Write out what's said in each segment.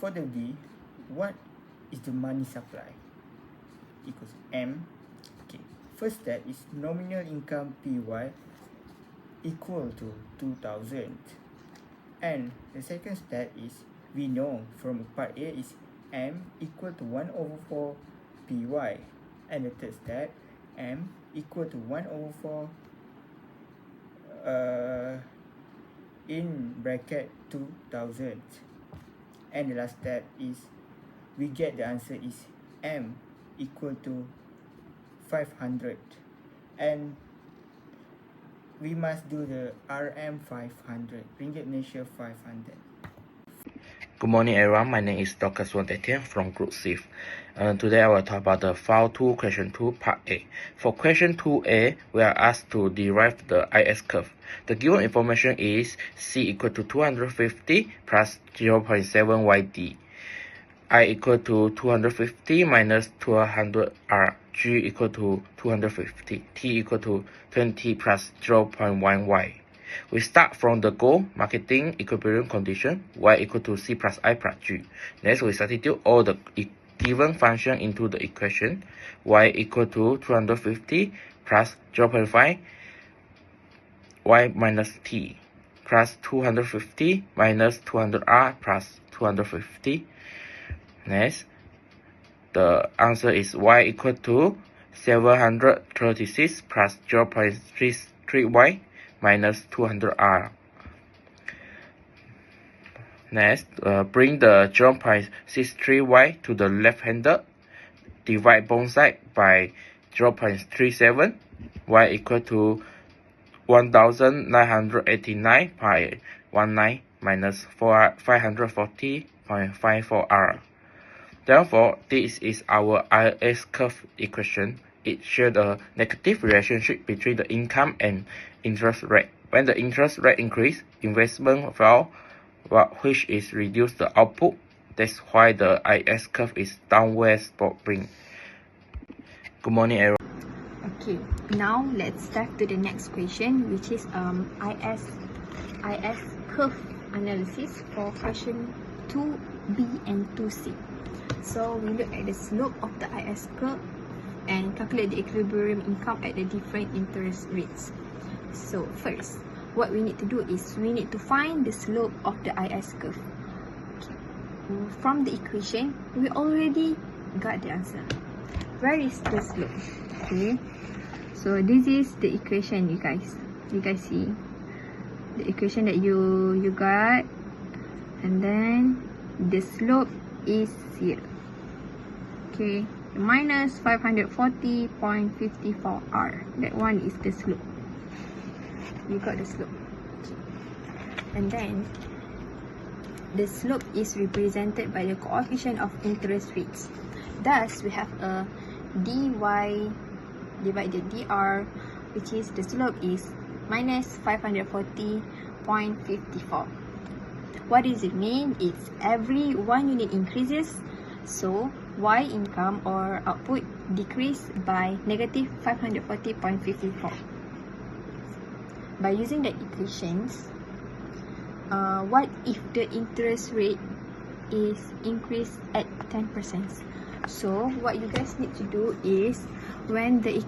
for the D, what is the money supply? Equals M. Okay, first step is nominal income PY equal to 2000. And the second step is we know from part A is M equal to 1/4 PY. And the third step, M equal to 1/4 in bracket 2000. And the last step is we get the answer is M equal to 500. And we must do the RM 500, Ringgit Malaysia 500. Good morning everyone, my name is Dr. Suan Tetian from Group C. Today I will talk about the File 2, Question 2, Part A. For Question 2A, we are asked to derive the IS curve. The given information is C equal to 250 plus 0.7 YD. I equal to 250 minus 200 R. G equal to 250. T equal to 20 plus 0.1 Y. We start from the goal, marketing equilibrium condition, Y equal to C plus I plus G. Next, we substitute all the given function into the equation. Y equal to 250 plus 0.5 Y minus T plus 250 minus 200R plus 250. Next, the answer is Y equal to 736 plus 0.33Y minus 200R. Next, bring the 0.63Y to the left-hander. Divide both sides by 0.37. Y equal to 1989 by 19 minus 540.54R. Therefore, this is our IS curve equation. It shows a negative relationship between the income and interest rate. When the interest rate increase, investment fall, which is reduce the output. That's why the IS curve is downward sloping. Good morning, everyone. Okay, now let's dive to the next question, which is IS curve analysis for question 2B and 2C. So we look at the slope of the IS curve and calculate the equilibrium income at the different interest rates. So first, what we need to do is we need to find the slope of the IS curve. Okay. From the equation, we already got the answer. Where is the slope? Okay. So this is the equation, you guys. You guys see the equation that you got, and then the slope is here. Okay, minus 540.54 R. That one is the slope. You got the slope. Okay. And then the slope is represented by the coefficient of interest rates. Thus, we have a dy divided dr, which is the slope is minus 540.54. What does it mean? It's every 1 unit increases, so Y income or output decrease by negative 540.54. By using the equations, what if the interest rate is increased at 10%? So what you guys need to do is when the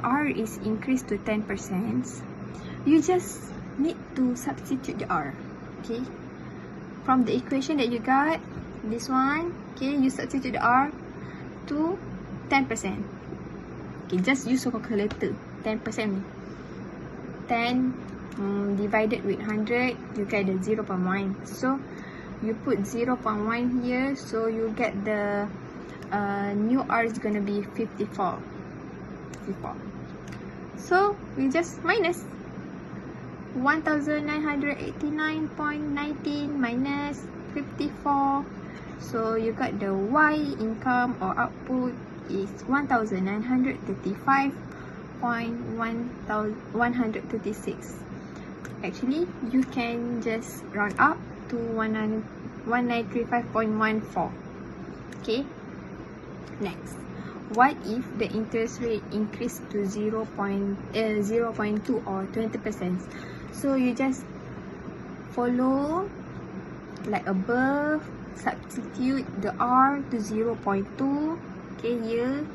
R is increased to 10%, you just need to substitute the R. Okay, from the equation that you got, this one, okay, you substitute the R to 10%. Okay, just use your calculator. 10%, 10 divided with 100, you get the 0.1. So you put 0.1 here, so you get the new R is gonna be 54. So we just minus 1989.19 minus 54. So you got the Y income or output is 1935.136. Actually, you can just round up to 1935.14. Okay. Next, what if the interest rate increased to 0.2 or 20%? So you just follow like above substitute the R to 0.2. Okay, here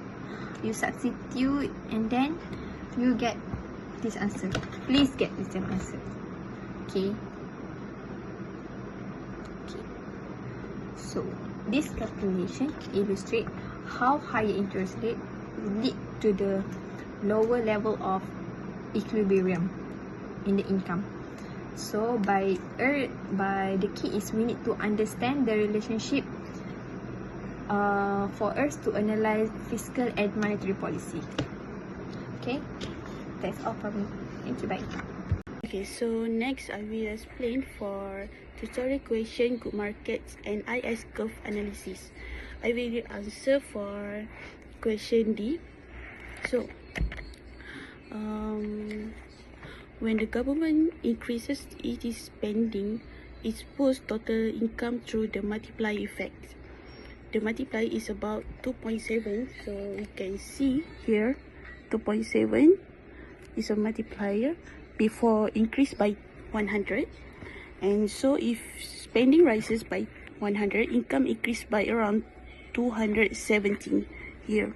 you substitute and then you get this answer. Please get the same answer. Okay. So this calculation illustrates how higher interest rate lead to the lower level of equilibrium in the income. So by the key is we need to understand the relationship for us to analyze fiscal and monetary policy. Okay, that's all from me. Thank you. Bye. Okay, so next I will explain for tutorial question, good markets and IS curve analysis. I will answer for question D. So, when the government increases its spending, it boosts total income through the multiplier effect. The multiplier is about 2.7, so we can see here 2.7 is a multiplier before increase by 100, and so if spending rises by 100, income increased by around 217 here.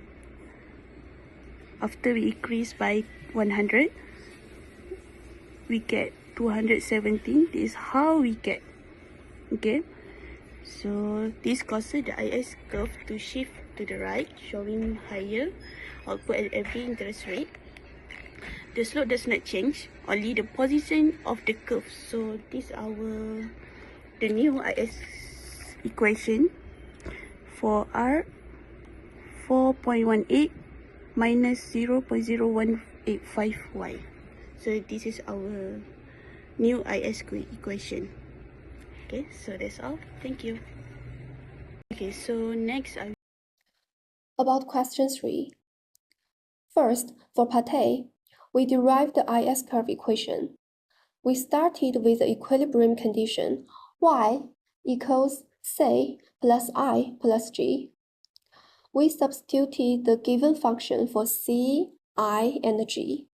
After we increase by 100, we get 217. This is how we get. Okay, so this causes the IS curve to shift to the right, showing higher output at every interest rate. The slope does not change, only the position of the curve. So this is the new IS equation for R 4.18 minus 0.0185y. So this is our new IS equation. Okay, so that's all. Thank you. Okay, so next About question 3. First, for part A, we derived the IS curve equation. We started with the equilibrium condition y equals c plus I plus g. We substituted the given function for c, I, and g.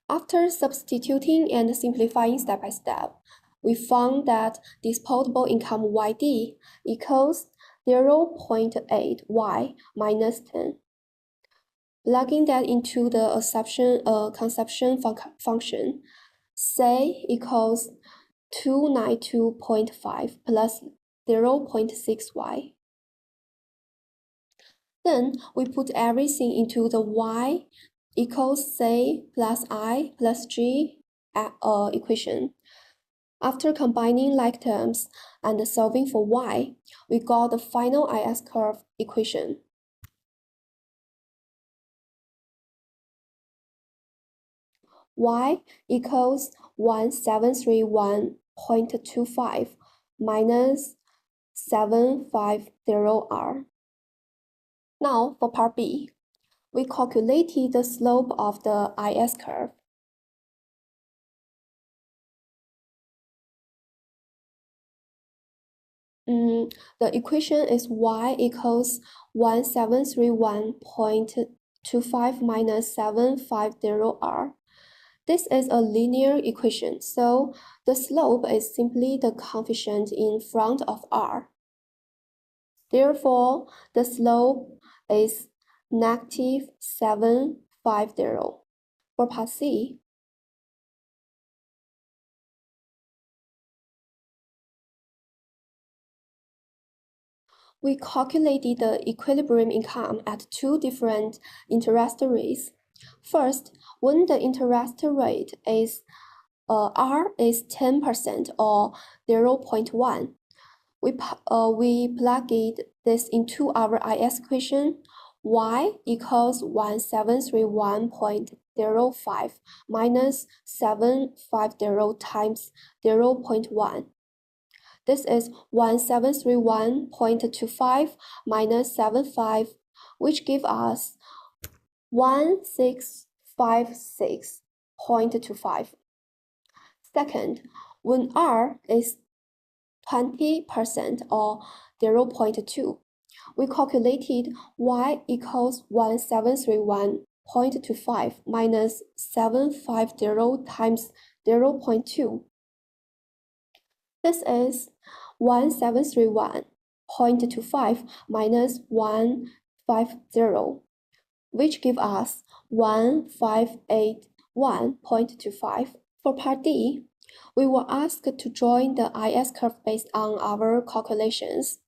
After substituting and simplifying step by step, we found that disposable income YD equals 0.8y minus 10. Plugging that into the consumption function, say equals 292.5 plus 0.6y. Then we put everything into the y equals say plus I plus g equation. After combining like terms and solving for y, we got the final IS curve equation. Y equals 1731.25 minus 750R. Now for part B, we calculated the slope of the IS curve. The equation is y equals 1731.25 minus 750R. This is a linear equation, so the slope is simply the coefficient in front of r. Therefore, the slope is negative 750. For part C, we calculated the equilibrium income at two different interest rates. First, when the interest rate is R is 10% or 0.1, we plug this into our IS equation. Y equals 1731.05 minus 750 times 0.1. This is 1731.25 minus 75, which gives us 1656.25. Second, when R is 20% or 0.2, we calculated Y equals 1731.25 minus 750 times 0.2. This is 1731 0.25 minus 150, which give us 1581.25. For part D, we were asked to join the IS curve based on our calculations.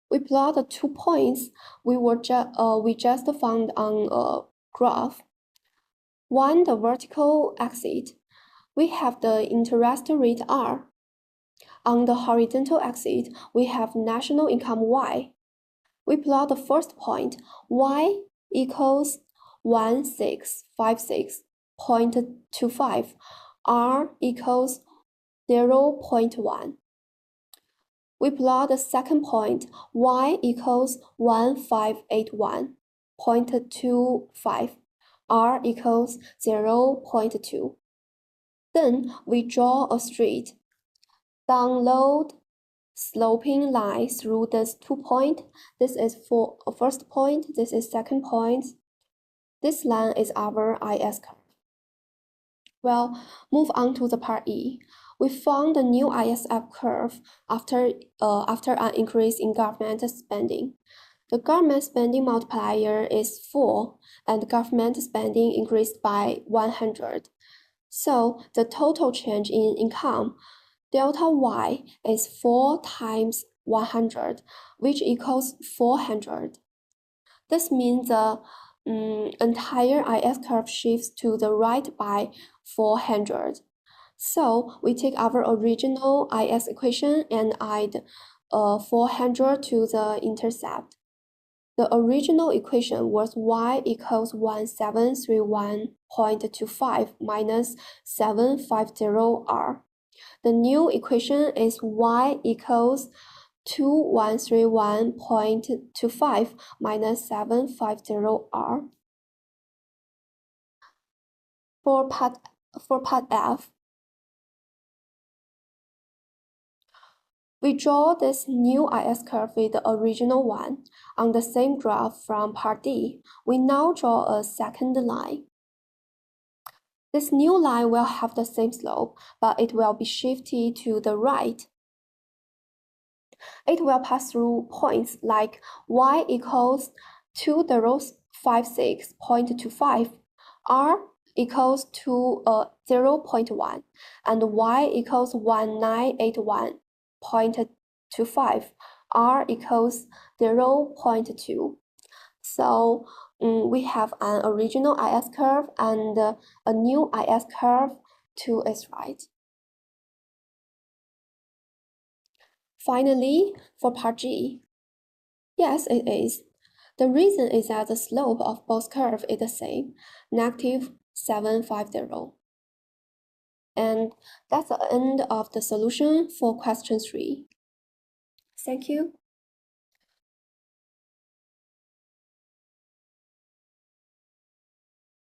We plot the 2 points we just found on a graph. One, the vertical axis, we have the interest rate R. On the horizontal axis, we have national income Y. We plot the first point, Y equals 1656.25, R equals 0.1. We plot the second point, Y equals 1581.25, R equals 0.2. Then we draw a straight downward sloping line through these 2 points. This is for a first point, this is second point. This line is our IS curve. Well, move on to the part E. We found the new ISF curve after an increase in government spending. The government spending multiplier is 4, and government spending increased by 100. So the total change in income, delta Y, is 4 times 100, which equals 400. This means the entire IS curve shifts to the right by 400. So we take our original IS equation and add 400 to the intercept. The original equation was Y equals 1731.25 minus 750R. The new equation is Y equals 2131.25 minus 750R. For part F, we draw this new IS curve with the original one on the same graph from part D. We now draw a second line. This new line will have the same slope, but it will be shifted to the right. It will pass through points like Y equals 2056.25, R equals to 0.1, and Y equals 1981.25, R equals 0.2. So we have an original IS curve and a new IS curve to its right. Finally, for part G, yes, it is. The reason is that the slope of both curves is the same, negative 750. And that's the end of the solution for question 3. Thank you.